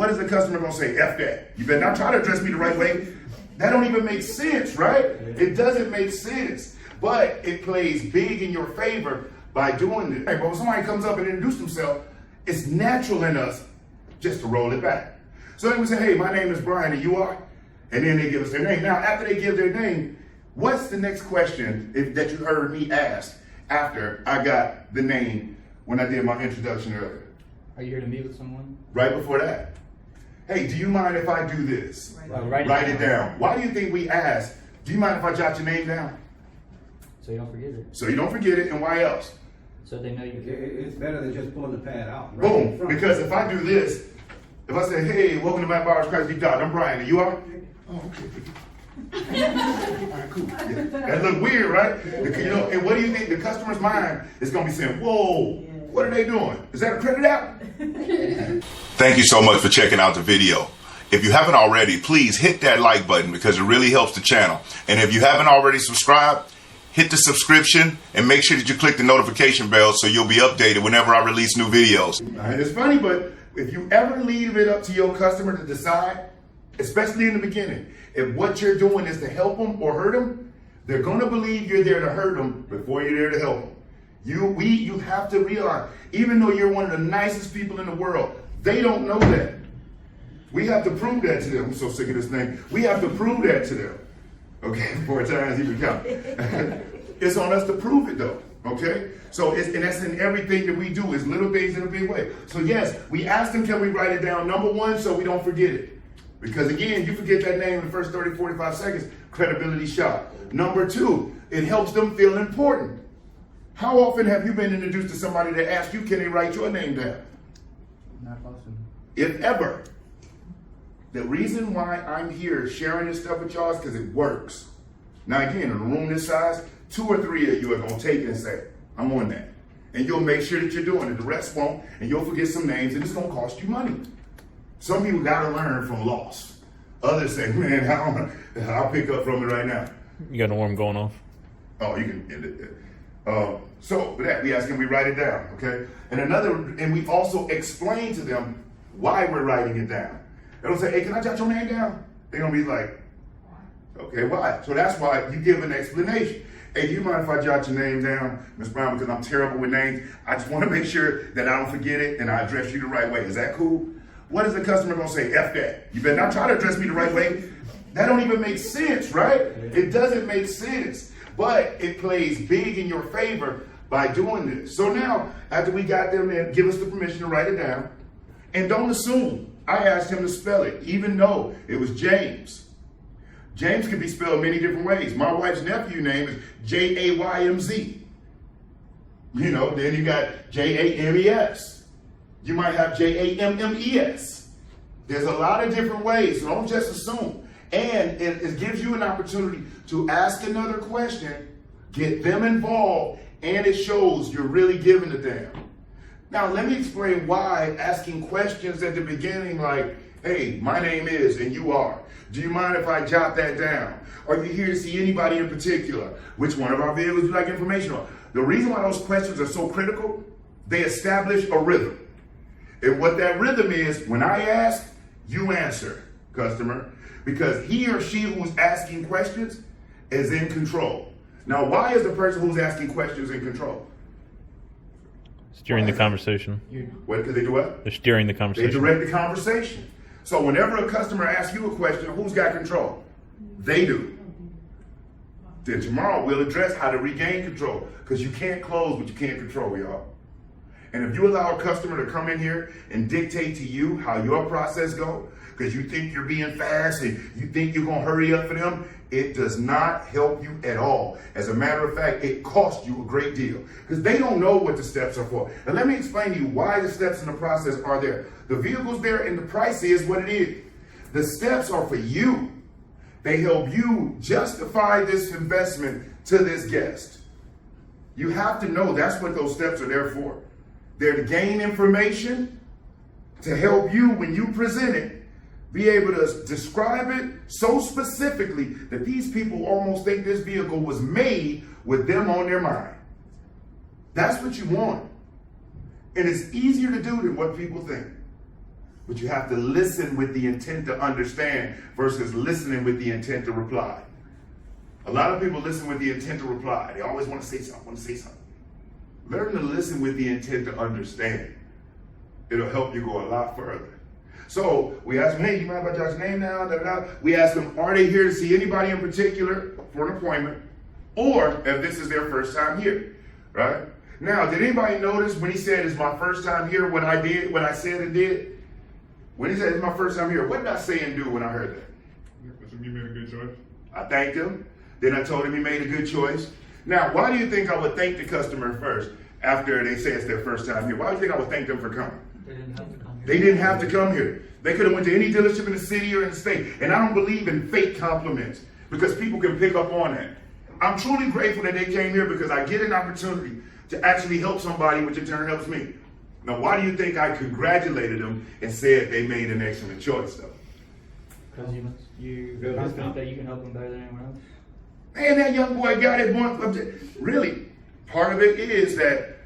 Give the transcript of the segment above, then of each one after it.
what is the customer gonna say? F that. You better not try to address me the right way. That don't even make sense, right? It doesn't make sense. But it plays big in your favor by doing it. But when somebody comes up and introduces themselves, it's natural in us just to roll it back. So they would say, hey, my name is Brian, and you are? And then they give us their name. Now, after they give their name, what's the next question that you heard me ask after I got the name when I did my introduction earlier? Are you here to meet with someone? Right before that. Hey, do you mind if I do this? Write it down. Why do you think we ask, do you mind if I jot your name down? So you don't forget it. So you don't forget it, and why else? So they know you care. It's better than just pulling the pad out. Right. Boom, because if I do this, if I say, hey, welcome to Matt Bowers Christ Deep Dive, I'm Brian, and you are? Oh, okay. All right, cool. Yeah. That look weird, right? You know, and what do you think the customer's mind is going to be saying? Whoa, what are they doing? Is that a credit app? Thank you so much for checking out the video. If you haven't already, please hit that like button because it really helps the channel. And if you haven't already subscribed, hit the subscription and make sure that you click the notification bell so you'll be updated whenever I release new videos. It's funny, but if you ever leave it up to your customer to decide, especially in the beginning, if what you're doing is to help them or hurt them, they're going to believe you're there to hurt them before you're there to help them. You have to realize, even though you're one of the nicest people in the world, they don't know that. We have to prove that to them. I'm so sick of this thing. We have to prove that to them. Okay, 4 times even count. It's on us to prove it though. Okay? So and that's in everything that we do, is little things in a big way. So yes, we asked them, can we write it down? Number one, so we don't forget it. Because again, you forget that name in the first 30, 45 seconds, credibility shot. Number two, it helps them feel important. How often have you been introduced to somebody that asks you, can they write your name down? Not often. If ever. The reason why I'm here sharing this stuff with y'all is because it works. Now again, in a room this size, 2 or 3 of you are going to take it and say, I'm on that. And you'll make sure that you're doing it. The rest won't, and you'll forget some names, and it's going to cost you money. Some people got to learn from loss. Others say, man, I'll pick up from it right now. You got an alarm going off. Oh, you can end it. So for that, we ask them, we write it down, okay? And we also explain to them why we're writing it down. They don't say, hey, can I jot your name down? They're going to be like, okay, why? So that's why you give an explanation. Hey, do you mind if I jot your name down, Ms. Brown, because I'm terrible with names? I just want to make sure that I don't forget it and I address you the right way. Is that cool? What is the customer going to say? F that. You better not try to address me the right way. That don't even make sense, right? It doesn't make sense. But it plays big in your favor by doing this. So now, after we got them there, give us the permission to write it down. And don't assume. I asked him to spell it, even though it was James. James can be spelled many different ways. My wife's nephew name is Jaymz. You know, then you got James. You might have Jammes. There's a lot of different ways, so don't just assume. And it gives you an opportunity to ask another question, get them involved, and it shows you're really giving a damn. Now, let me explain why asking questions at the beginning like, hey, my name is, and you are. Do you mind if I jot that down? Are you here to see anybody in particular? Which one of our vehicles you like information on? The reason why those questions are so critical, they establish a rhythm. And what that rhythm is, when I ask, you answer, customer. Because he or she who's asking questions is in control. Now, why is the person who's asking questions in control? Steering the conversation. What, because they do what? They're steering the conversation. They direct the conversation. So whenever a customer asks you a question, who's got control? They do. Then tomorrow we'll address how to regain control, because you can't close what you can't control, y'all. And if you allow a customer to come in here and dictate to you how your process goes, because you think you're being fast and you think you're going to hurry up for them, it does not help you at all. As a matter of fact, it costs you a great deal, because they don't know what the steps are for. And let me explain to you why the steps in the process are there. The vehicle's there and the price is what it is. The steps are for you. They help you justify this investment to this guest. You have to know that's what those steps are there for. They're to gain information, to help you when you present it, be able to describe it so specifically that these people almost think this vehicle was made with them on their mind. That's what you want. And it's easier to do than what people think. But you have to listen with the intent to understand versus listening with the intent to reply. A lot of people listen with the intent to reply. They always want to say something, Learn to listen with the intent to understand. It'll help you go a lot further. So we ask them, hey, you mind if I jot your name down? Da, da, da. We ask them, are they here to see anybody in particular for an appointment? Or if this is their first time here, right? Now, did anybody notice when he said it's my first time here, what I said and did? When he said it's my first time here, what did I say and do when I heard that? You made a good choice. I thanked him. Then I told him he made a good choice. Now, why do you think I would thank the customer first after they say it's their first time here? Why do you think I would thank them for coming? They didn't have to come here. They didn't have to come here. They could have went to any dealership in the city or in the state. And I don't believe in fake compliments because people can pick up on that. I'm truly grateful that they came here because I get an opportunity to actually help somebody, which in turn helps me. Now, why do you think I congratulated them and said they made an excellent choice, though? Because you're confident that you can help them better than anyone else. Man, that young boy got it. Really, part of it is that,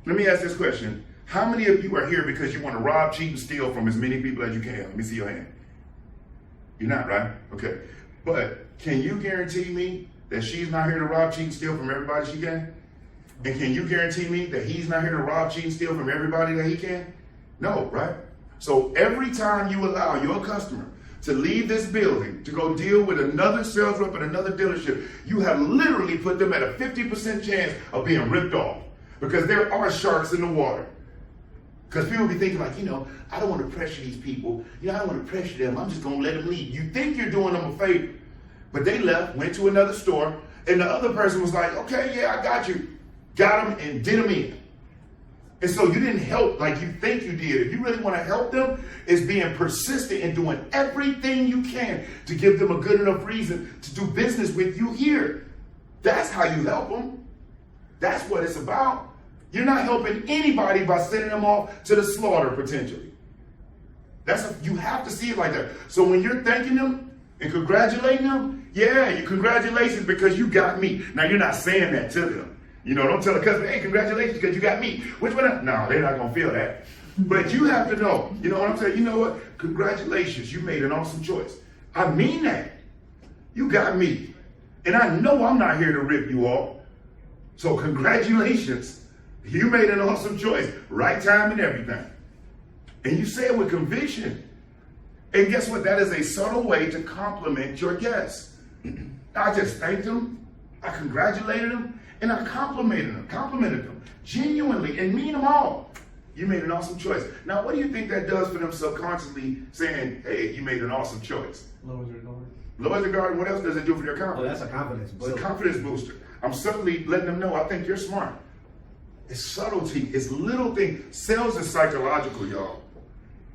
let me ask this question. How many of you are here because you want to rob, cheat, and steal from as many people as you can? Let me see your hand. You're not, right? Okay. But can you guarantee me that she's not here to rob, cheat, and steal from everybody she can? And can you guarantee me that he's not here to rob, cheat, and steal from everybody that he can? No, right? So every time you allow your customer to leave this building to go deal with another sales rep at another dealership, you have literally put them at a 50% chance of being ripped off because there are sharks in the water. Because people be thinking like, I don't want to pressure these people. I don't want to pressure them. I'm just going to let them leave. You think you're doing them a favor. But they left, went to another store, and the other person was like, okay, yeah, I got you. Got them and did them in. And so you didn't help like you think you did. If you really want to help them, it's being persistent and doing everything you can to give them a good enough reason to do business with you here. That's how you help them. That's what it's about. You're not helping anybody by sending them off to the slaughter potentially. You have to see it like that. So when you're thanking them and congratulating them, yeah, congratulations because you got me. Now you're not saying that to them. Don't tell the customer, hey, congratulations because you got me. Which one? No, they're not going to feel that. But you have to know, you know what I'm saying? You know what? Congratulations, you made an awesome choice. I mean that. You got me. And I know I'm not here to rip you off. So congratulations. You made an awesome choice. Right time and everything. And you say it with conviction. And guess what? That is a subtle way to compliment your guests. I just thanked them. I congratulated them. And I complimented them genuinely and mean them all. You made an awesome choice. Now, what do you think that does for them subconsciously saying, hey, you made an awesome choice? Lowers their guard. Lowers their guard. What else does it do for their confidence? Oh, that's a confidence It's booster. a confidence booster. I'm subtly letting them know I think you're smart. It's subtlety. It's little things. Sales is psychological, y'all.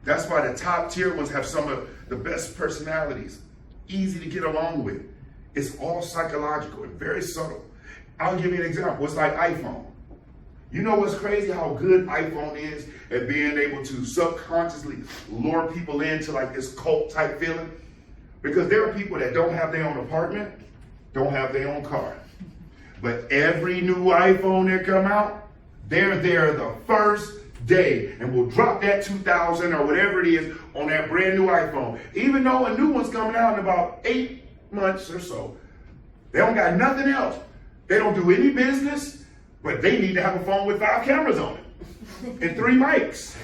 That's why the top tier ones have some of the best personalities. Easy to get along with. It's all psychological and very subtle. I'll give you an example. It's like iPhone. You know what's crazy? How good iPhone is at being able to subconsciously lure people into like this cult type feeling? Because there are people that don't have their own apartment, don't have their own car. But every new iPhone that come out, they're there the first day and will drop that 2000 or whatever it is on that brand new iPhone. Even though a new one's coming out in about 8 months or so. They don't got nothing else. They don't do any business, but they need to have a phone with 5 cameras on it and 3 mics.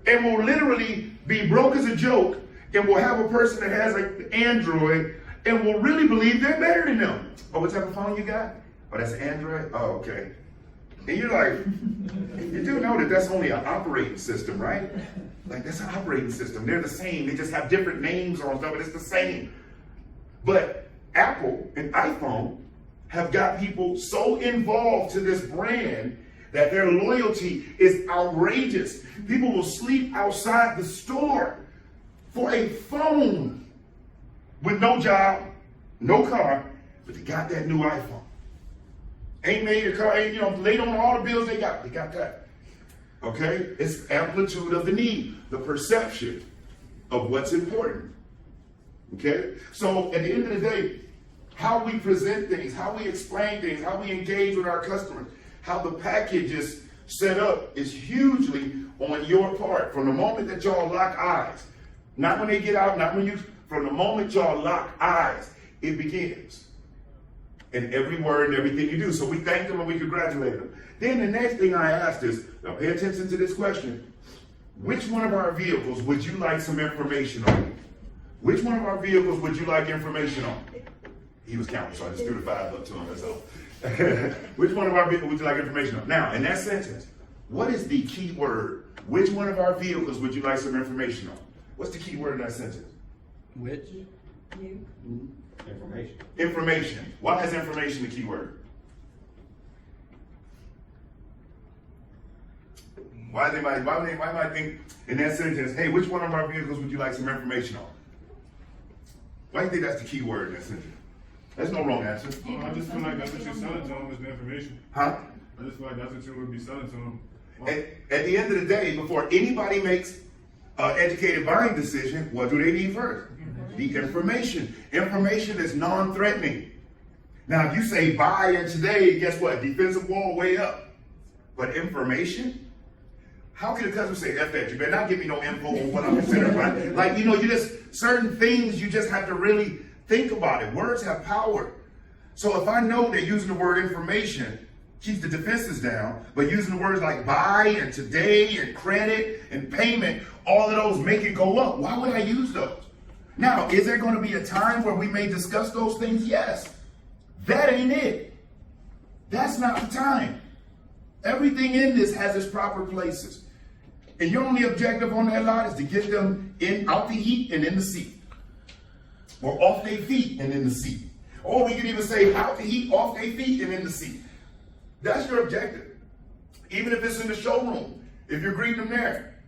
And will literally be broke as a joke and will have a person that has an Android and will really believe they're better than them. Oh, what type of phone you got? Oh, that's Android? Oh, okay. And you're like, you do know that that's only an operating system, right? Like, that's an operating system. They're the same. They just have different names on stuff, but it's the same. But Apple and iPhone have got people so involved to this brand that their loyalty is outrageous. People will sleep outside the store for a phone with no job, no car, but they got that new iPhone. Ain't made a car, ain't, laid on all the bills they got that. Okay? It's amplitude of the need, the perception of what's important. Okay? So at the end of the day, how we present things, how we explain things, how we engage with our customers, how the package is set up is hugely on your part, from the moment that y'all lock eyes, not when they get out, not when you, from the moment y'all lock eyes, it begins. In every word and everything you do. So we thank them and we congratulate them. Then the next thing I asked is, now pay attention to this question. Which one of our vehicles would you like some information on? Which one of our vehicles would you like information on? He was counting, so I just threw the 5 up to him, that's all. Which one of our vehicles would you like information on? Now, in that sentence, what is the key word? Which one of our vehicles would you like some information on? What's the key word in that sentence? Which? You. Information. Information. Why is information the key word? Why might think in that sentence, hey, which one of our vehicles would you like some information on? Why do you think that's the key word in that sentence? There's no wrong answer. Well, I just feel like that's what you're selling to them is the information. Huh? I just feel like that's what you would be selling to them. At the end of the day, before anybody makes an educated buying decision, what do they need first? The information. Information is non-threatening. Now, if you say buy and today, guess what? Defensive wall way up. But information? How can a customer say, F that? You better not give me no info on what I'm considering, right? Like, you know, you just, certain things you just have to really think about it. Words have power. So if I know that using the word information keeps the defenses down, but using the words like buy and today and credit and payment, all of those make it go up. Why would I use those? Now, is there going to be a time where we may discuss those things? Yes. That ain't it. That's not the time. Everything in this has its proper places. And your only objective on that lot is to get them in out the heat and in the seat. Or off their feet and in the seat. Or we can even say out the heat, off their feet and in the seat. That's your objective. Even if it's in the showroom, if you're greeting them there,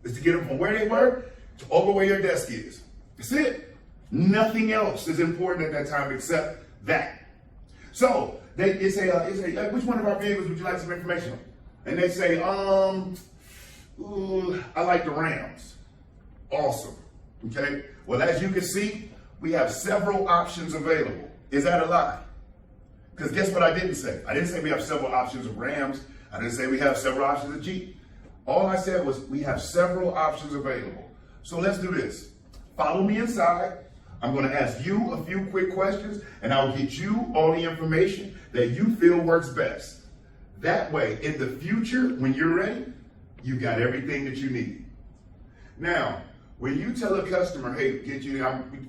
is to get them from where they were to over where your desk is. That's it. Nothing else is important at that time except that. So they say, which one of our vehicles would you like some information on? And they say, I like the Rams. Awesome. Okay. Well, as you can see, we have several options available. Is that a lie? Because guess what I didn't say? I didn't say we have several options of Rams. I didn't say we have several options of Jeep. All I said was we have several options available. So let's do this. Follow me inside. I'm going to ask you a few quick questions, and I'll get you all the information that you feel works best. That way, in the future, when you're ready, you got everything that you need. Now, when you tell a customer, hey,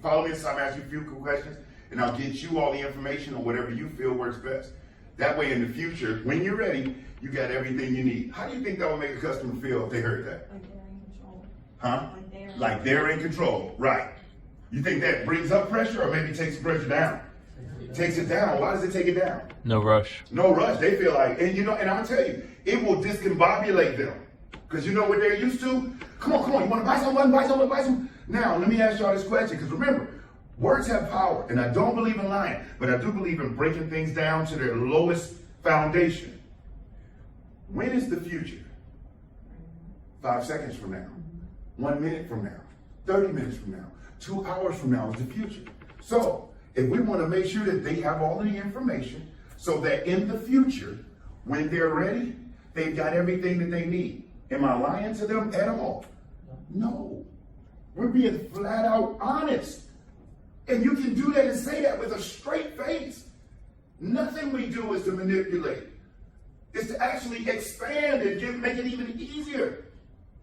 follow me inside, I'm ask you a few quick questions, and I'll get you all the information on whatever you feel works best. That way, in the future, when you're ready, you got everything you need. How do you think that would make a customer feel if they heard that? Like they're in control. Huh? Like they're in control, right. You think that brings up pressure or maybe takes the pressure down? Takes it down. Why does it take it down? No rush. No rush. They feel like, and I'm gonna tell you, it will discombobulate them. Because you know what they're used to? Come on, you wanna buy something, buy something. Now, let me ask y'all this question, because remember, words have power, and I don't believe in lying, but I do believe in breaking things down to their lowest foundation. When is the future? 5 seconds from now, 1 minute from now, 30 minutes from now, 2 hours from now is the future. So, if we want to make sure that they have all of the information so that in the future, when they're ready, they've got everything that they need. Am I lying to them at all? No. We're being flat out honest. And you can do that and say that with a straight face. Nothing we do is to manipulate. It's to actually expand and make it even easier.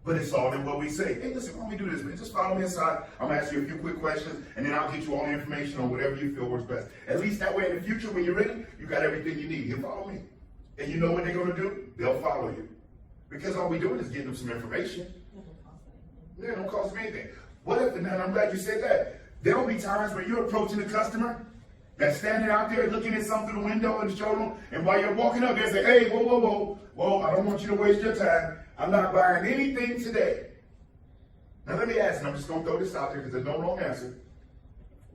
But it's all in what we say. Hey, listen, why don't we do this, man? Just follow me inside. I'm going to ask you a few quick questions, and then I'll get you all the information on whatever you feel works best. At least that way in the future, when you're ready, you got everything you need. You follow me. And you know what they're going to do? They'll follow you. Because all we're doing is getting them some information. Yeah, it don't cost them anything. What if, and I'm glad you said that, there'll be times when you're approaching a customer that's standing out there looking at something through the window in the showroom, and while you're walking up there, say, hey, whoa, I don't want you to waste your time. I'm not buying anything today. Now let me ask, and I'm just going to throw this out there because there's no wrong answer.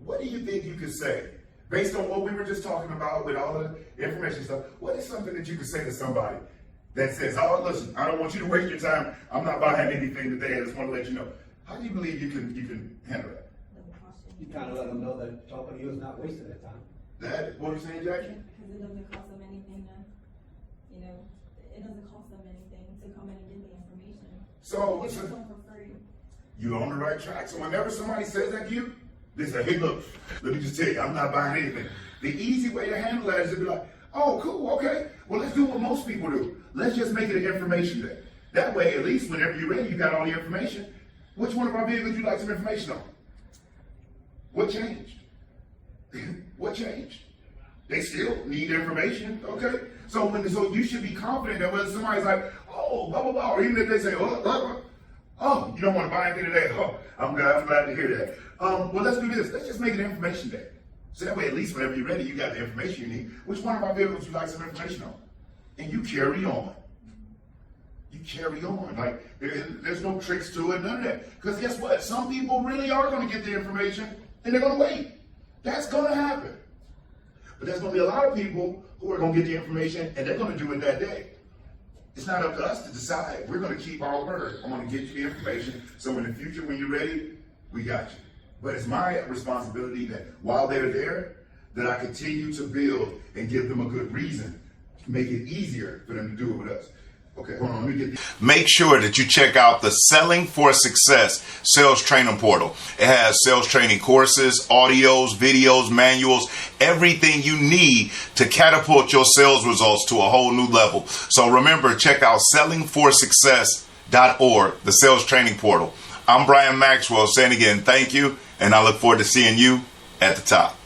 What do you think you could say, based on what we were just talking about with all the information stuff, what is something that you could say to somebody that says, oh, listen, I don't want you to waste your time. I'm not buying anything today. I just want to let you know. How do you believe you can handle that? You kind of let them know that talking to you is not wasting their time. What are you saying, Jackie? Because it doesn't cost them anything to, it doesn't cost them anything to come in and get the information. So, Give it to them for free. you're on the right track. So whenever somebody says that to you, they say, hey, look, let me just tell you, I'm not buying anything. The easy way to handle that is to be like, oh, cool, okay. Well, let's do what most people do. Let's just make it an information day. That way, at least whenever you're ready, you got all the information. Which one of our vehicles you like some information on? What changed? What changed? They still need information, okay? So you should be confident that when somebody's like, oh, blah, blah, blah, or even if they say, oh, you don't want to buy anything today. Oh, I'm glad to hear that. Well, let's do this. Let's just make it an information day. So that way, at least whenever you're ready, you got the information you need. Which one of our vehicles you like some information on? And you carry on. You carry on. Like, there's no tricks to it, none of that. Because guess what? Some people really are going to get the information and they're going to wait. That's going to happen. But there's going to be a lot of people who are going to get the information and they're going to do it that day. It's not up to us to decide. We're going to keep our word. I'm going to get you the information. So in the future, when you're ready, we got you. But it's my responsibility that while they're there, that I continue to build and give them a good reason to make it easier for them to do it with us. Okay, hold on, let me get this. Make sure that you check out the Selling for Success sales training portal. It has sales training courses, audios, videos, manuals, everything you need to catapult your sales results to a whole new level. So remember, check out sellingforsuccess.org, the sales training portal. I'm Brian Maxwell saying again, thank you, and I look forward to seeing you at the top.